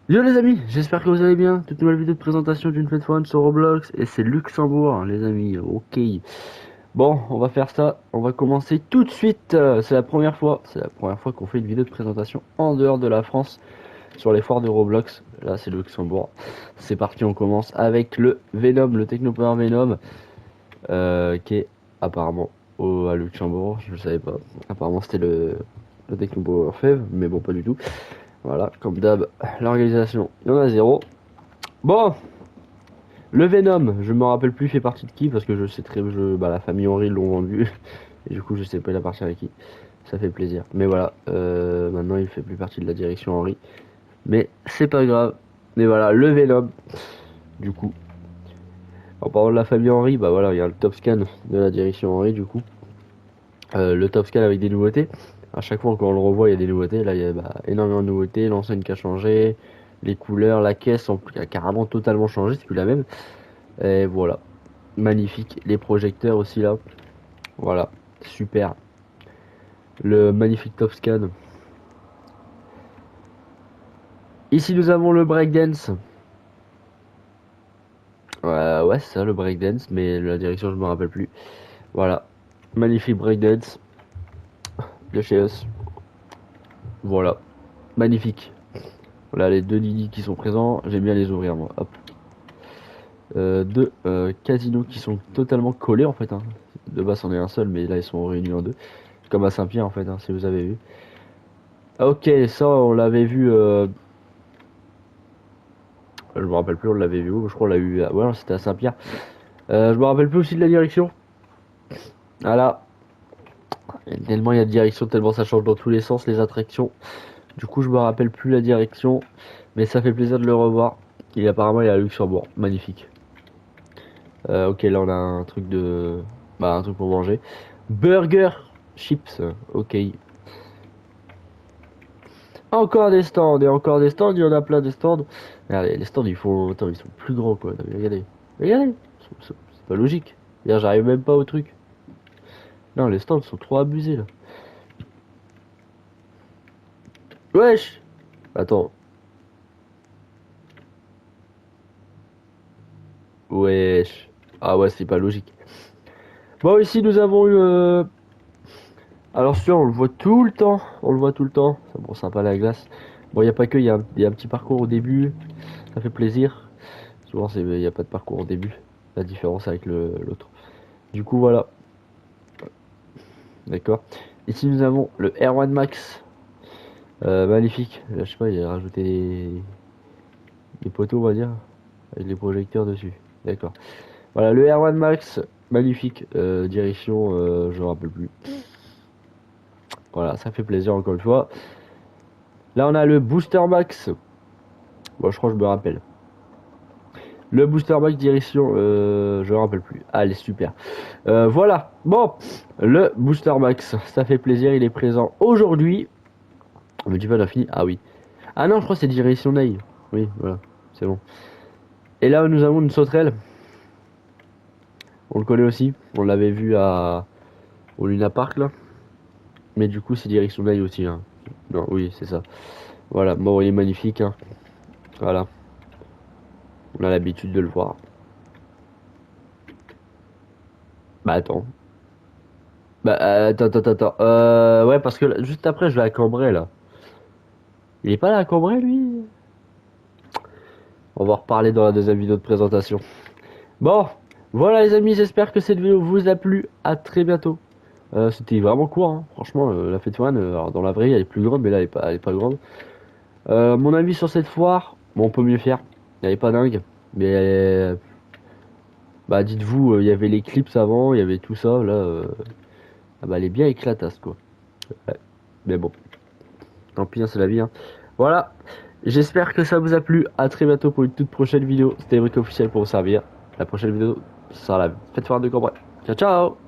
Yo les amis, j'espère que vous allez bien. Toute nouvelle vidéo de présentation d'une fête foraine sur Roblox et c'est Luxembourg les amis. Ok. Bon, on va faire ça. On va commencer tout de suite. C'est la première fois qu'on fait une vidéo de présentation en dehors de la France sur les foires de Roblox. Là c'est le Luxembourg. C'est parti, on commence avec le Venom, le Technopower Venom, qui est apparemment à Luxembourg. Je ne savais pas. Apparemment c'était le Technopower Fev, mais bon pas du tout. Voilà, comme d'hab, l'organisation, il y en a zéro. Bon, le Venom, je me rappelle plus, il fait partie de qui, parce que je sais très la famille Henry l'ont vendu, et du coup je sais pas il appartient à qui. Ça fait plaisir. Mais voilà, maintenant il fait plus partie de la direction Henry. Mais c'est pas grave. Mais voilà, le Venom, du coup. En parlant de la famille Henry, bah voilà, il y a le top scan de la direction Henry, du coup. Le top scan avec des nouveautés. À chaque fois quand on le revoit, il y a des nouveautés. Là, il y a énormément de nouveautés. L'enseigne qui a changé, les couleurs, la caisse a carrément totalement changé, c'est plus la même. Et voilà, magnifique. Les projecteurs aussi là, voilà, super. Le magnifique top scan. Ici nous avons le breakdance. Ouais, c'est ça le breakdance, mais la direction je me rappelle plus. Voilà, magnifique breakdance de chez us. Voilà, magnifique. Voilà les deux Didi qui sont présents, j'aime bien les ouvrir moi. Hop. Deux casinos qui sont totalement collés en fait. Hein. De base c'en est un seul, mais là ils sont réunis en deux. Comme à Saint-Pierre en fait, hein, si vous avez vu. Ok, ça on l'avait vu. Je me rappelle plus, on l'avait vu où. Je crois on l'a eu. Ouais, non, c'était à Saint-Pierre. Je me rappelle plus aussi de la direction. Voilà. Et tellement il y a de direction, tellement ça change dans tous les sens les attractions. Du coup, je me rappelle plus la direction, mais ça fait plaisir de le revoir. Apparemment il est à Luxembourg, magnifique. Ok, là on a un truc un truc pour manger. Burger chips, ok. Encore des stands et encore des stands, il y en a plein de stands. Regardez, les stands Attends, ils sont plus grands quoi. Regardez, regardez, c'est pas logique. D'ailleurs, j'arrive même pas au truc. Non, les stands sont trop abusés là. Wesh. Attends. Wesh. Ah ouais, c'est pas logique. Bon, ici nous avons eu. Alors celui-là, on le voit tout le temps. On le voit tout le temps. C'est bon, sympa la glace. Bon, il y a pas que, il y a un petit parcours au début. Ça fait plaisir. Souvent, il n'y a pas de parcours au début. La différence avec l'autre. Du coup, voilà. D'accord. Ici, nous avons le R1 Max. Magnifique. Je sais pas, il a rajouté des poteaux, on va dire. Avec les projecteurs dessus. D'accord. Voilà, le R1 Max. Magnifique. Direction, je me rappelle plus. Voilà, ça fait plaisir encore une fois. Là, on a le Booster Max. Bon, je crois que je me rappelle. Le Booster Max direction, je me rappelle plus. Allez, super. Voilà. Bon, le Booster Max, ça fait plaisir. Il est présent aujourd'hui. On me dit pas, on a fini. Ah oui. Ah non, je crois que c'est direction Naï. Oui, voilà. C'est bon. Et là, nous avons une sauterelle. On le connaît aussi. On l'avait vu au Luna Park, là. Mais du coup, c'est direction Naï aussi. Hein. Non, oui, c'est ça. Voilà. Bon, il est magnifique. Hein. Voilà. On a l'habitude de le voir. Bah, attends. Attends. Ouais, parce que juste après, je vais à Cambrai, là. Il est pas là à Cambrai, lui? On va en reparler dans la deuxième vidéo de présentation. Bon, voilà les amis, j'espère que cette vidéo vous a plu. À très bientôt. C'était vraiment court, hein. Franchement, la fête one, alors dans la vraie, elle est plus grande, mais là, elle est pas grande. Mon avis sur cette foire, bon, on peut mieux faire. Elle est pas dingue, mais bah, dites-vous, il y avait l'éclipse avant, il y avait tout ça, là, ah bah, elle est bien éclatasse, quoi. Ouais. Mais bon, tant pis, hein, c'est la vie, hein. Voilà, j'espère que ça vous a plu. À très bientôt pour une toute prochaine vidéo. C'était Brick Officiel pour vous servir. La prochaine vidéo, ce sera la fête foire de Cambrai. Ciao, ciao!